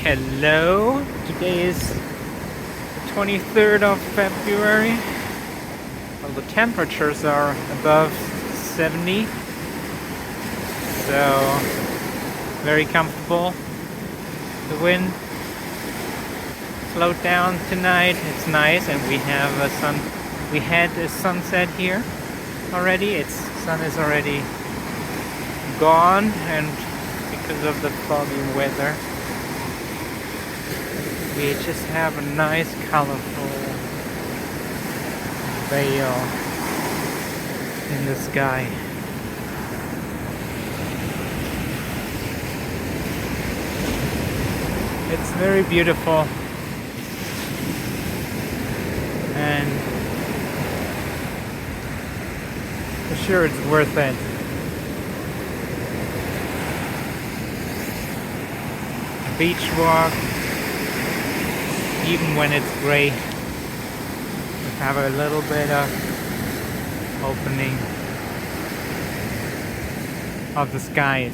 Hello, today is the 23rd of February. Well, the temperatures are above 70, so very comfortable. The wind slowed down tonight. It's nice, and we have a sun. We had a sunset here already. Sun is already gone, and because of the foggy weather, we just have a nice colorful veil in the sky. It's very beautiful, and for sure it's worth it. Beach walk, even when it's gray, we have a little bit of opening of the sky.